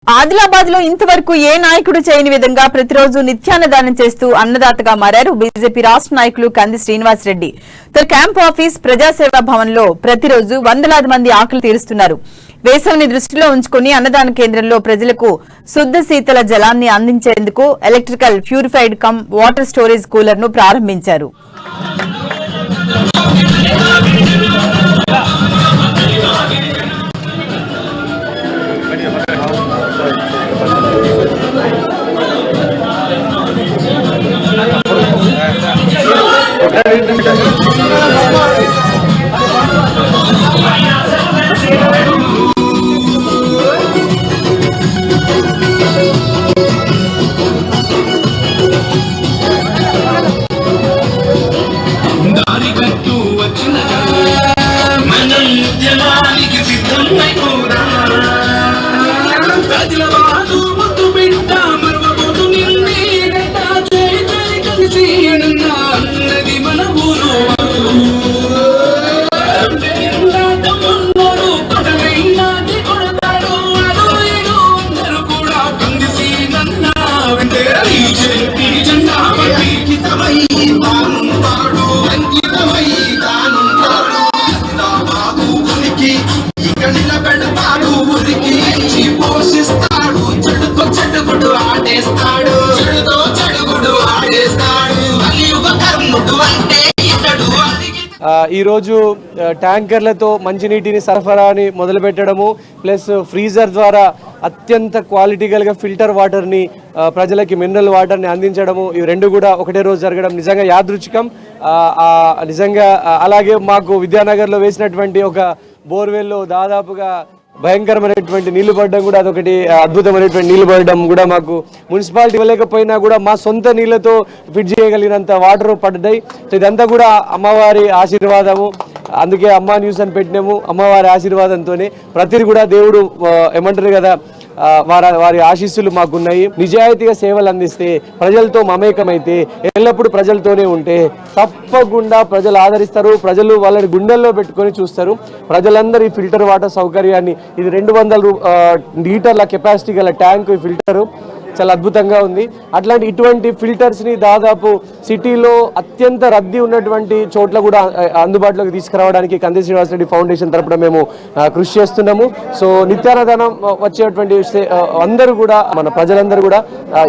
ఆదిలాబాద్ లో ఇంతవరకు ఏ నాయకుడు చేయని విధంగా ప్రతిరోజు నిత్యాన్నదానం చేస్తూ అన్నదాతగా మారారు బీజేపీ రాష్ట్ర నాయకులు కంది శ్రీనివాస్ రెడ్డి. తన క్యాంప్ ఆఫీస్ ప్రజాసేవా భవన్ లో ప్రతిరోజు వందలాది మంది ఆకలి తీరుస్తున్నారు. వేసవిని దృష్టిలో ఉంచుకుని అన్నదాన కేంద్రంలో ప్రజలకు శుద్ధ శీతల జలాన్ని అందించేందుకు electrical purified come water storage cooler ను ప్రారంభించారు. ఈ రోజు ట్యాంకర్లతో మంచినీటిని సరఫరాని మొదలుపెట్టడము ప్లస్ ఫ్రీజర్ ద్వారా అత్యంత క్వాలిటీ కలిగిన ఫిల్టర్ వాటర్ని ప్రజలకి మినరల్ వాటర్ని అందించడము ఇవి రెండు కూడా ఒకటే రోజు జరగడం నిజంగా యాదృచ్ఛికం. నిజంగా అలాగే మాకు విద్యానగర్లో వేసినటువంటి ఒక బోర్వెల్లో దాదాపుగా భయంకరమైనటువంటి నీళ్లు పడడం కూడా అదొకటి అద్భుతమైనటువంటి నీళ్లు పడడం కూడా మాకు మున్సిపాలిటీ ఇవ్వలేకపోయినా కూడా మా సొంత నీళ్లతో ఫిట్ చేయగలిగినంత వాటర్ పడ్డాయి. సో ఇదంతా కూడా అమ్మవారి ఆశీర్వాదము. అందుకే అమ్మా న్యూస్ అని పెట్టినాము. అమ్మవారి ఆశీర్వాదంతోనే ప్రతిదీ కూడా దేవుడు ఏమంటారు కదా వారి ఆశీస్సులు మాకున్నాయి. నిజాయితీగా సేవలు అందిస్తే ప్రజలతో మమేకమైతే ఎల్లప్పుడూ ప్రజలతోనే ఉంటే తప్పకుండా ప్రజలు ఆదరిస్తారు. ప్రజలు వాళ్ళని గుండెల్లో పెట్టుకొని చూస్తారు. ప్రజలందరూ ఈ ఫిల్టర్ వాటర్ సౌకర్యాన్ని ఇది 200 లీటర్ల కెపాసిటీ గల ట్యాంక్ ఈ ఫిల్టరు చాలా అద్భుతంగా ఉంది. ఇటువంటి ఫిల్టర్స్ని దాదాపు సిటీలో అత్యంత రద్దీ ఉన్నటువంటి చోట్ల కూడా అందుబాటులోకి తీసుకురావడానికి కంది శ్రీనివాస్ రెడ్డి ఫౌండేషన్ తరపున మేము కృషి చేస్తున్నాము. సో నిత్యాన్నదానం వచ్చేటువంటి అందరూ కూడా మన ప్రజలందరూ కూడా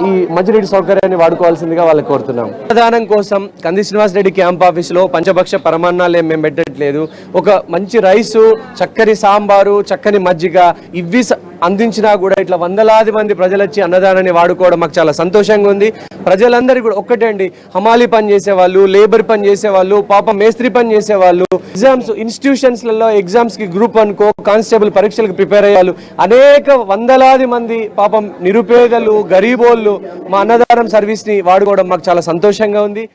ఈ మంచినీటి సౌకర్యాన్ని వాడుకోవాల్సిందిగా వాళ్ళకి కోరుతున్నాము. అన్నదానం కోసం కంది శ్రీనివాస్ రెడ్డి క్యాంప్ ఆఫీస్లో పంచభక్ష పరమాన్నాలు మేము పెట్టట్లేదు. ఒక మంచి రైసు, చక్కని సాంబారు, చక్కని మజ్జిగ ఇవి అందించినా కూడా ఇట్లా వందలాది మంది ప్రజలు వచ్చి అన్నదానాన్ని వాడుకోవడం మాకు చాలా సంతోషంగా ఉంది. ప్రజలందరికీ కూడా ఒక్కటే అండి, హమాలి పని చేసేవాళ్ళు, లేబర్ పని చేసేవాళ్ళు, పాపం మేస్త్రి పని చేసేవాళ్ళు, ఎగ్జామ్స్ ఇన్స్టిట్యూషన్స్లలో ఎగ్జామ్స్కి గ్రూప్ అనుకో కానిస్టేబుల్ పరీక్షలకు ప్రిపేర్ అయ్యారు. అనేక వందలాది మంది పాపం నిరుపేదలు, గరీబోళ్ళు మా అన్నదానం సర్వీస్ని వాడుకోవడం మాకు చాలా సంతోషంగా ఉంది.